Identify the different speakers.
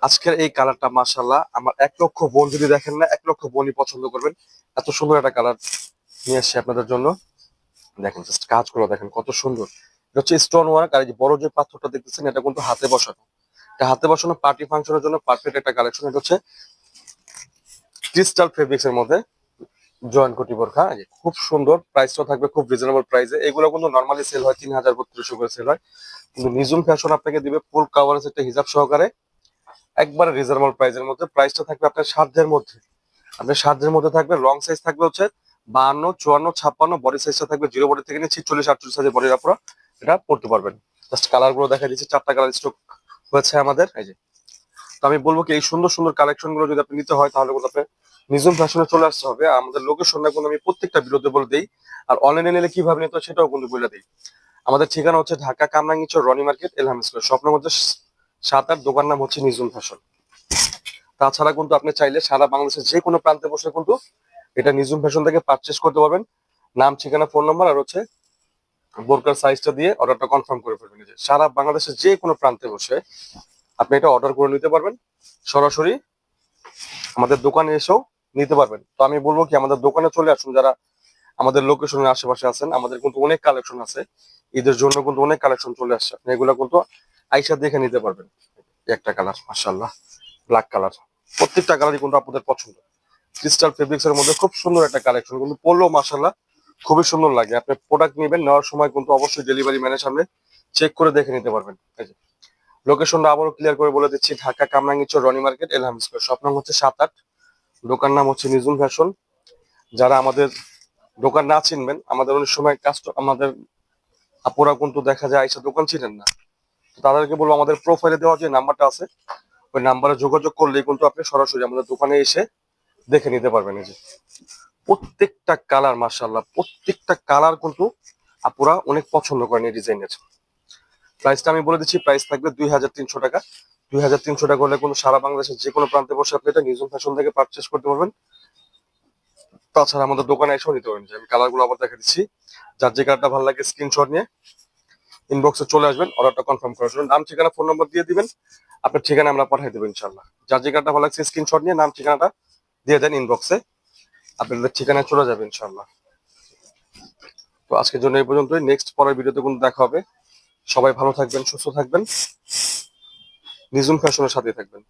Speaker 1: আজকের এই কালারটা মাশাআল্লাহ আমার 1 লক্ষ বোন যদি দেখেন না 1 লক্ষ বোনই পছন্দ করবেন। এত সুন্দর একটা কালার নিয়ে আসছি আপনাদের জন্য। দেখেন জাস্ট কাজগুলো দেখেন কত সুন্দর। এটা হচ্ছে স্টোন ওয়ার্ক, আর এই যে বড় যে পাথরটা দেখতেছেন এটা কিন্তু হাতে বসানো। এটা হাতে বসানো পার্টি ফাংশনের জন্য পারফেক্ট একটা কালেকশন। এটা হচ্ছে ক্রিস্টাল ফেব্রিক্স এর মধ্যে জয়েন্ট কোটি বোরখা, খুব সুন্দর। প্রাইসটাও থাকবে খুব রিজনেবল প্রাইসে। এগুলো কিন্তু নর্মালি সেল হয় 3000-3200 করে সেল হয়, কিন্তু নিজুম ফ্যাশন আপনাকে দিবে ফুল কাভারেজ একটা হিজাব সহকারে একবারে রিজনেবল প্রাইসের মধ্যে। প্রাইসটা থাকবে আপনার সাধ্যের মধ্যে। আপনার সাধ্যের মধ্যে থাকবে। লং সাইজ থাকবে হচ্ছে 52, 54, 56। বডি সাইজটা থাকবে জিরো বডি থেকে নিয়ে 46, 48 সাইজের বডির আপনারা এটা পড়তে পারবেন। জাস্ট কালার গুলো দেখা দিচ্ছি, 4টা কালার স্টক হয়েছে আমাদের। এই যে, তো আমি বলবো কি এই সুন্দর সুন্দর কালেকশন গুলো যদি আপনি নিতে হয় তাহলে কিন্তু আপনি নিজুম ফ্যাশনে চলে আসতে হবে। আমাদের লোকেশনটা কিন্তু আমি প্রত্যেকটা ভিডিওতে বলে দিই, আর অনলাইনে নিলে কিভাবে নিতে হয় সেটাও কিন্তু বলে দিই। আমাদের ঠিকানা হচ্ছে ঢাকা কামরাঙ্গীরচর রনি মার্কেট এলহাম স্কয়ার, স্বপ্নের মধ্যে 7-8। দোকান নাম হচ্ছে নিজুম ফ্যাশন। তাছাড়া কিন্তু আপনি চাইলে সারা বাংলাদেশের যে কোনো প্রান্তে বসে কিন্তু এটা নিজুম ফ্যাশন থেকে পারচেস করতে পারবেন। নাম, ঠিকানা, ফোন নাম্বার আর হচ্ছে বোরকার সাইজটা দিয়ে অর্ডারটা কনফার্ম করে ফেলবেন। যে সারা বাংলাদেশের যে কোনো প্রান্তে বসে আপনি এটা অর্ডার করে নিতে পারবেন, সরাসরি আমাদের দোকানে এসেও নিতে পারবেন। তো আমি বলবো কি আমাদের দোকানে চলে আসুন যারা আমাদের লোকেশনের আশেপাশে আছেন। আমাদের কিন্তু অনেক কালেকশন আছে, ঈদের জন্য কিন্তু অনেক কালেকশন চলে আসছে। আপনি এগুলো কিন্তু আইসা দেখে নিতে পারবেন। এই একটা কালার মাশাআল্লাহ, ব্ল্যাক কালার। প্রত্যেকটা কালারই কিন্তু আপনাদের পছন্দ। ক্রিস্টাল ফেব্রিক্স এর মধ্যে খুব সুন্দর একটা কালেকশন, কিন্তু পরলেও মাশাআল্লাহ খুবই সুন্দর লাগে। আপনি প্রোডাক্ট নেবেন, নেওয়ার সময় কিন্তু অবশ্যই ডেলিভারি ম্যানের সামনে চেক করে দেখে নিতে পারবেন। এই যে লোকেশনটা আবারও ক্লিয়ার করে বলে দিচ্ছি, Dhaka Kamrangirchar Roni market Elham square, shop নং হচ্ছে 7-8। দোকান নাম হচ্ছে নিজুম ফ্যাশন। যারা আমাদের দোকান না চিনবেন, আমাদের অনেক সময় আমাদের আপুরা কিন্তু দেখা যায় আইসা দোকান চিনেন না, তো তাদেরকে বলবো আমাদের প্রোফাইলে দেওয়া যে নাম্বারটা আছে ওই নাম্বারে যোগাযোগ করলেই কিন্তু আপনি সরাসরি আমাদের দোকানে এসে দেখে নিতে পারবেন। এই যে প্রত্যেকটা কালার মাশাআল্লাহ, প্রত্যেকটা কালার কিন্তু আপুরা অনেক পছন্দ করেন এই ডিজাইনের। প্রাইসটা আমি বলে দিচ্ছি, প্রাইস থাকবে 2300 টাকা। 2300 টাকা হলে কিন্তু সারা বাংলাদেশের যে কোনো প্রান্তে বসে আপনি এটা নিজুম ফ্যাশন থেকে পারচেস করতে পারবেন। তাছাড়া আমাদের দোকানে এসেও নিতে পারবেন। যে আমি কালার গুলো আবার দেখা দিচ্ছি, যার যে কালারটা ভালো লাগে স্ক্রিনশট নিয়ে ইনবক্সে চলে আসবেন, অর্ডারটা কনফার্ম করার জন্য। নাম, ঠিকানা, ফোন নম্বর দিয়ে দিবেন, আপনার ঠিকানা আমরা পাঠিয়ে দেবো ইনশাল্লাহ। যার যে কালারটা ভালো লাগছে স্ক্রিনশট নিয়ে নাম ঠিকানাটা দিয়ে দেন ইনবক্সে, আপনাদের ঠিকানায় চলে যাবে ইনশাল্লাহ। তো আজকের জন্য এই পর্যন্তই। নেক্সট পরের ভিডিওতে কিন্তু দেখা হবে। সবাই ভালো থাকবেন, সুস্থ থাকবেন, নিজুম ফ্যাশনের সাথে থাকবেন।